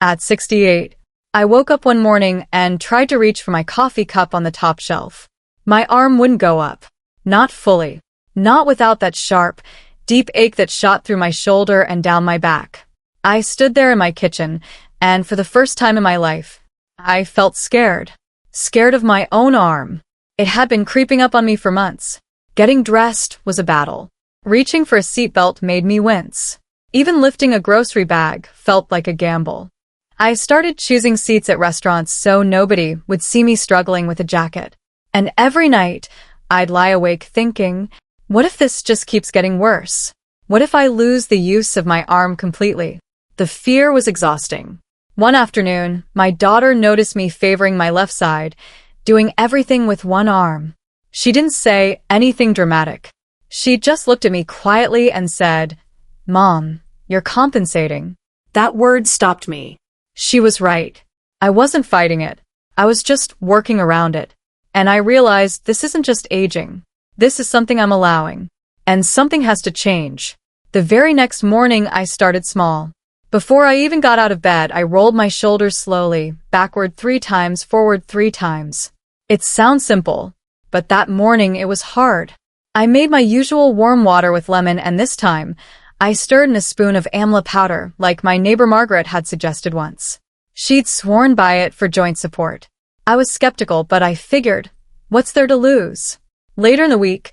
At 68, I woke up one morning and tried to reach for my coffee cup on the top shelf. My arm wouldn't go up. Not fully. Not without that sharp, deep ache that shot through my shoulder and down my back. I stood there in my kitchen, and for the first time in my life, I felt scared. Scared of my own arm. It had been creeping up on me for months. Getting dressed was a battle. Reaching for a seatbelt made me wince. Even lifting a grocery bag felt like a gamble. I started choosing seats at restaurants so nobody would see me struggling with a jacket. And every night, I'd lie awake thinking, what if this just keeps getting worse? What if I lose the use of my arm completely? The fear was exhausting. One afternoon, my daughter noticed me favoring my left side, doing everything with one arm. She didn't say anything dramatic. She just looked at me quietly and said, "Mom, you're compensating." That word stopped me. She was right. I wasn't fighting it. I was just working around it. And I realized this isn't just aging. This is something I'm allowing. And something has to change. The very next morning, I started small. Before I even got out of bed, I rolled my shoulders slowly, backward 3 times, forward 3 times. It sounds simple, but that morning it was hard. I made my usual warm water with lemon, and this time, I stirred in a spoon of amla powder, like my neighbor Margaret had suggested once. She'd sworn by it for joint support. I was skeptical, but I figured, what's there to lose? Later in the week,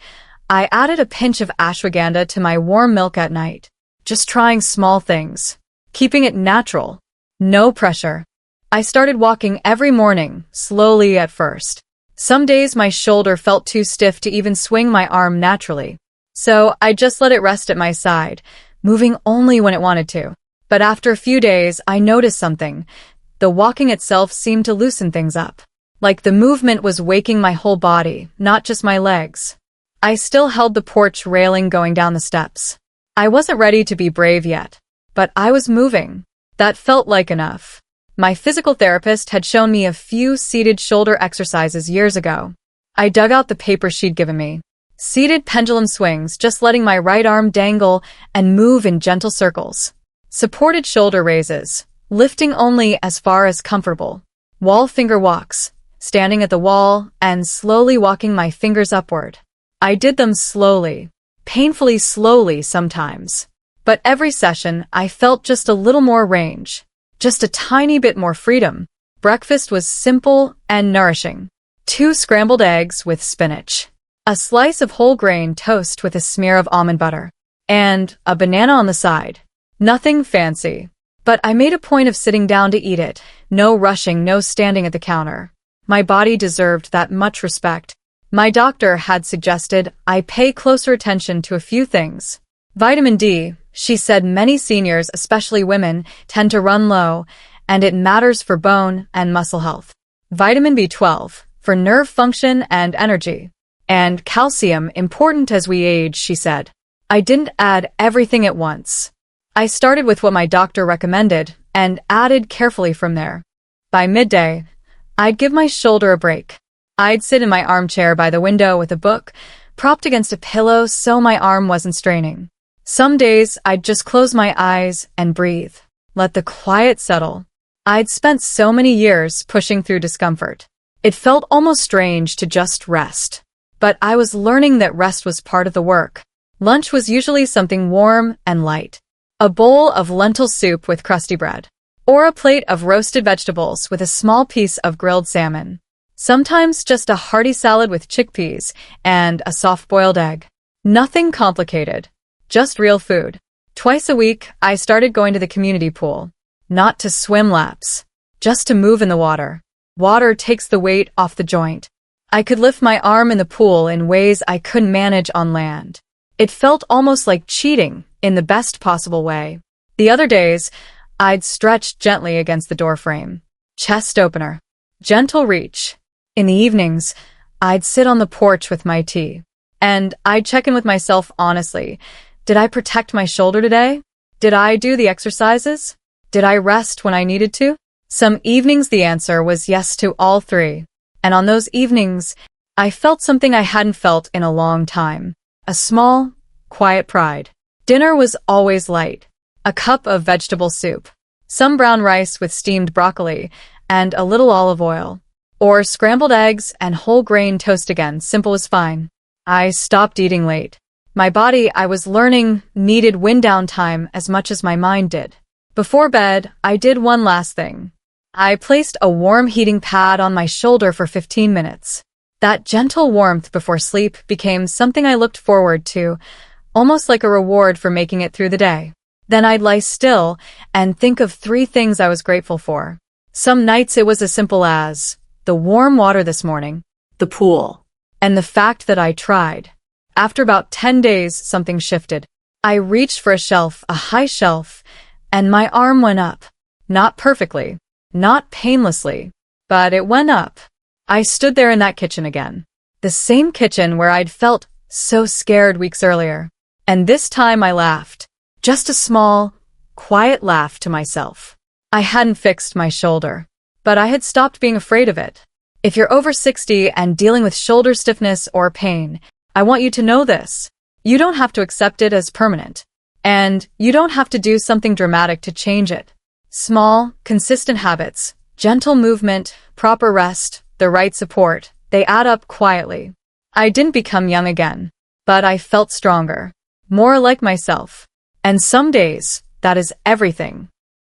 I added a pinch of ashwagandha to my warm milk at night. Just trying small things. Keeping it natural. No pressure. I started walking every morning, slowly at first. Some days my shoulder felt too stiff to even swing my arm naturally. So I just let it rest at my side, moving only when it wanted to. But after a few days, I noticed something. The walking itself seemed to loosen things up. Like the movement was waking my whole body, not just my legs. I still held the porch railing going down the steps. I wasn't ready to be brave yet, but I was moving. That felt like enough. My physical therapist had shown me a few seated shoulder exercises years ago. I dug out the paper she'd given me. Seated pendulum swings, just letting my right arm dangle and move in gentle circles. Supported shoulder raises, lifting only as far as comfortable. Wall finger walks, standing at the wall and slowly walking my fingers upward. I did them slowly, painfully slowly sometimes. But every session, I felt just a little more range, just a tiny bit more freedom. Breakfast was simple and nourishing. 2 scrambled eggs with spinach. A slice of whole grain toast with a smear of almond butter. And a banana on the side. Nothing fancy. But I made a point of sitting down to eat it. No rushing, no standing at the counter. My body deserved that much respect. My doctor had suggested I pay closer attention to a few things. Vitamin D, she said many seniors, especially women, tend to run low, and it matters for bone and muscle health. Vitamin B12, for nerve function and energy. And calcium, important as we age, she said. I didn't add everything at once. I started with what my doctor recommended and added carefully from there. By midday, I'd give my shoulder a break. I'd sit in my armchair by the window with a book, propped against a pillow so my arm wasn't straining. Some days, I'd just close my eyes and breathe. Let the quiet settle. I'd spent so many years pushing through discomfort. It felt almost strange to just rest. But I was learning that rest was part of the work. Lunch was usually something warm and light. A bowl of lentil soup with crusty bread. Or a plate of roasted vegetables with a small piece of grilled salmon. Sometimes just a hearty salad with chickpeas and a soft-boiled egg. Nothing complicated. Just real food. Twice a week, I started going to the community pool. Not to swim laps. Just to move in the water. Water takes the weight off the joint. I could lift my arm in the pool in ways I couldn't manage on land. It felt almost like cheating, in the best possible way. The other days, I'd stretch gently against the doorframe. Chest opener. Gentle reach. In the evenings, I'd sit on the porch with my tea. And I'd check in with myself honestly. Did I protect my shoulder today? Did I do the exercises? Did I rest when I needed to? Some evenings the answer was yes to all 3. And on those evenings, I felt something I hadn't felt in a long time. A small, quiet pride. Dinner was always light. A cup of vegetable soup. some brown rice with steamed broccoli and a little olive oil, or scrambled eggs and whole grain toast again, simple was fine. I stopped eating late. My body, I was learning, needed wind down time as much as my mind did. Before bed, I did one last thing. I placed a warm heating pad on my shoulder for 15 minutes. That gentle warmth before sleep became something I looked forward to, almost like a reward for making it through the day. Then I'd lie still and think of 3 things I was grateful for. Some nights it was as simple as the warm water this morning, the pool, and the fact that I tried. After about 10 days, something shifted. I reached for a shelf, a high shelf, and my arm went up. Not perfectly, not painlessly, but it went up. I stood there in that kitchen again. The same kitchen where I'd felt so scared weeks earlier. And this time I laughed. Just a small, quiet laugh to myself. I hadn't fixed my shoulder, but I had stopped being afraid of it. If you're over 60 and dealing with shoulder stiffness or pain, I want you to know this. You don't have to accept it as permanent. And you don't have to do something dramatic to change it. Small, consistent habits, gentle movement, proper rest, the right support, they add up quietly. I didn't become young again, but I felt stronger, more like myself. And some days, that is everything.